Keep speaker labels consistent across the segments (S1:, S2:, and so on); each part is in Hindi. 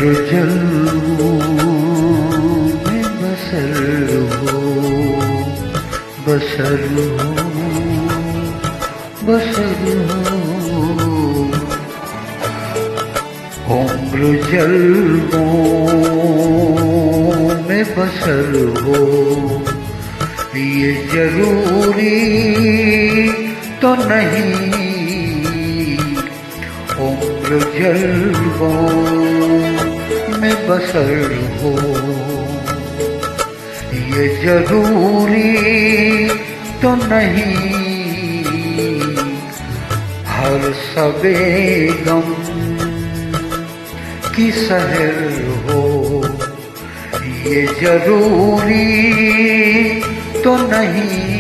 S1: उम्र जलवों में बसर हो, बसर हो, बसर हो। उम्र जलवों में बसर हो, ये जरूरी तो नहीं। उम्र जलवों में बसर हो, ये जरूरी तो नहीं। हर सबे गम की सहर हो, ये जरूरी तो नहीं।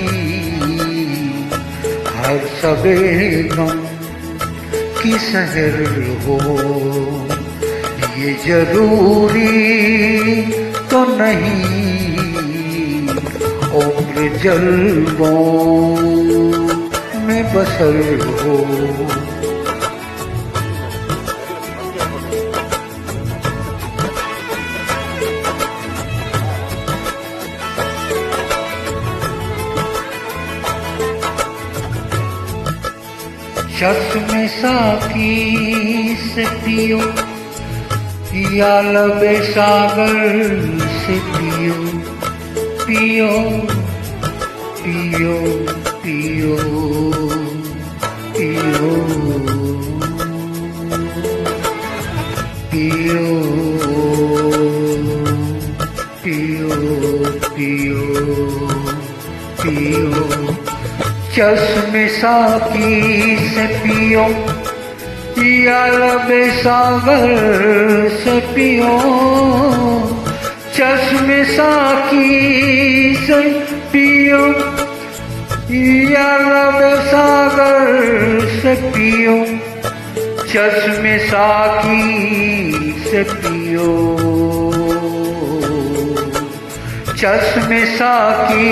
S1: हर सबे गम की सहर हो, ये जरूरी तो नहीं। उम्र जलवों में बसर हो। चश्मे साकी से पियो या लबे सागर से पियो, पियो पियो पियो पियो पियो पियो पियो पियो। चश्मे साकी से पियो या लबे सागर से पियो। चश्मे साकी से पियो या लबे सागर से पियो। चश्मे साकी से पियो, चश्मे साकी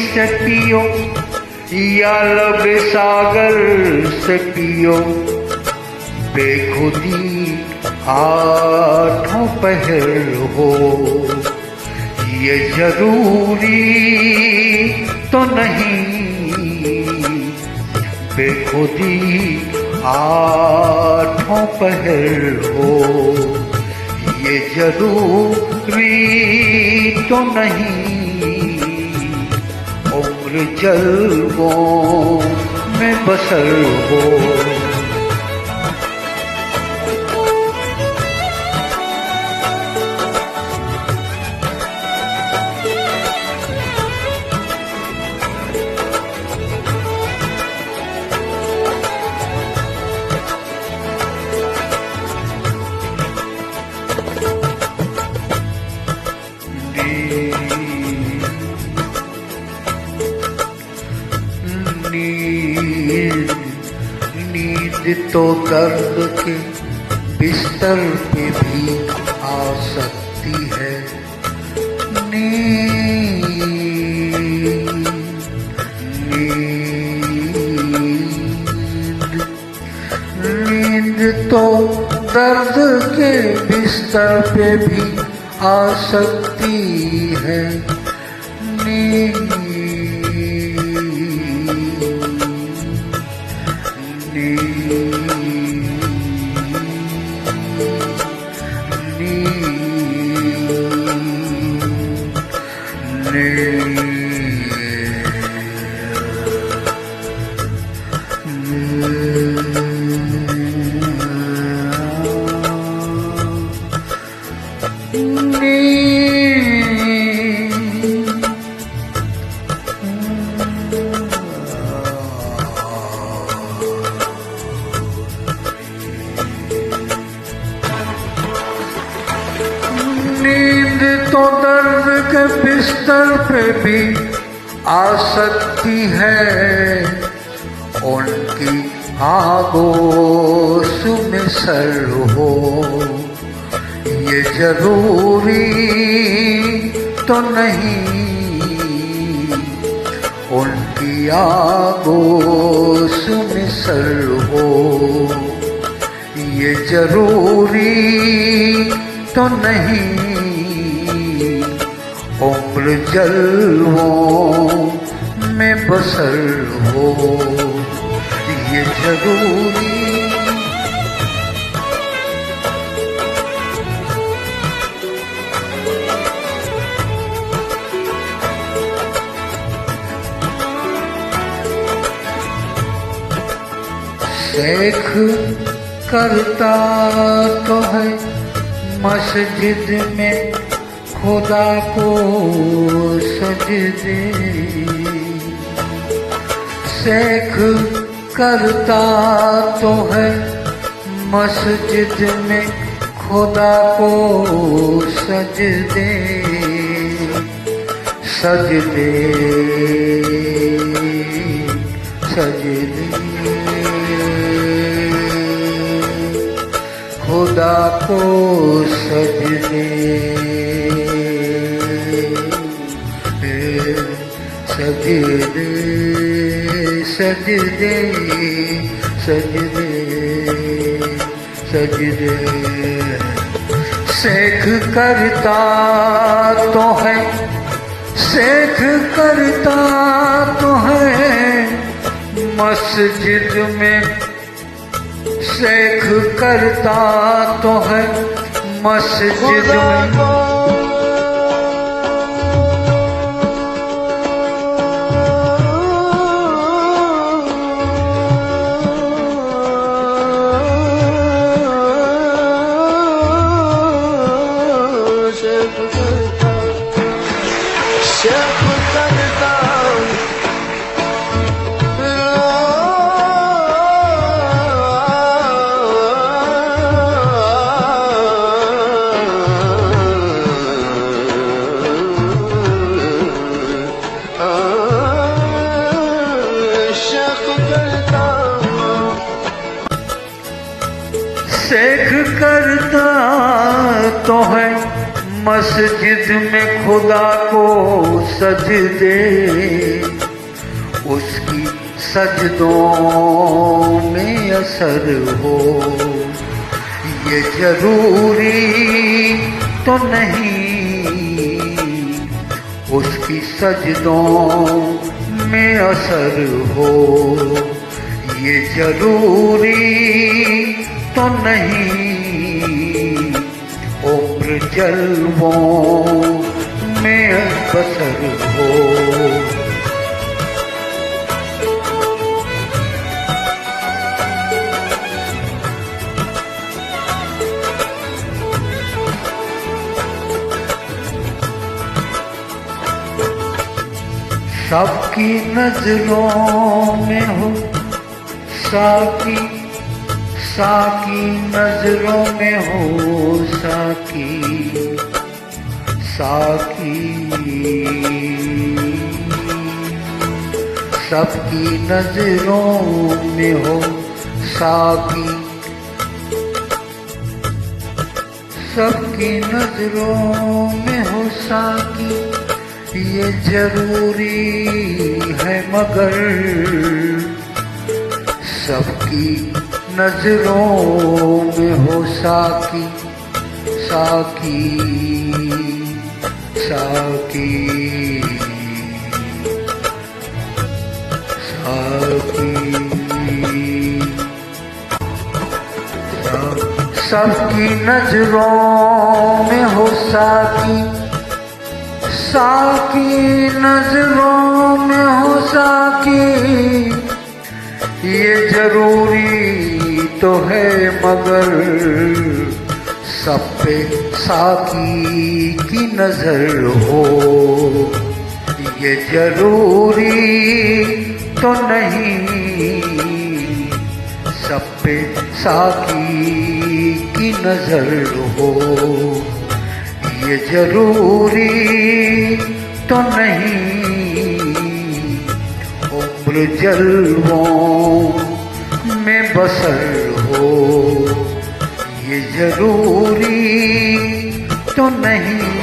S1: से पियो या लबे सागर से पियो। बेखुदी आठों पहर हो, ये जरूरी तो नहीं। बेखुदी आठों पहर हो, ये जरूरी तो नहीं। उम्र जलवों में बसर हो। नींद तो दर्द के बिस्तर पे भी आ सकती है। नींद तो दर्द के बिस्तर पे भी आ सकती है। नींद तो दर्द के बिस्तर पे भी आ सकती है। उनकी आगोश में सर हो, ये जरूरी तो नहीं। उनकी आगोश में सर हो, ये जरूरी तो नहीं, उम्र जलवों में बसर हो ये जरूरी। शेख करता तो है मस्जिद में खुदा को सजदे, शेख करता तो है मस्जिद में खुदा को सजदे, सजदे सजदे खुदा को सजदे, सजदे सजदे सजदे सजदे। शेख करता तो है, शेख करता तो है मस्जिद में, शेख करता तो है मस्जिद में, शेख करता तो है मस्जिद में खुदा को सजदे, उसकी सजदों में असर हो ये जरूरी तो नहीं, उसकी सजदों में असर हो ये जरूरी तो नहीं, उम्र जलवों में बसर हो। सबकी नजरों में हो साकी, साकी नजरों में हो साकी, साकी सबकी नजरों में हो साकी, सबकी नजरों में हो साकी ये जरूरी है मगर सबकी नजरों में हो साकी, साकी साकी साकी, सबकी नजरों में हो साकी, साकी नजरों में हो साकी ये जरूरी तो है मगर सब पे साकी की नजर हो ये जरूरी तो नहीं, सब पे साकी की नजर हो ये जरूरी तो नहीं, उम्र जलवों में बसर हो ये जरूरी तो नहीं।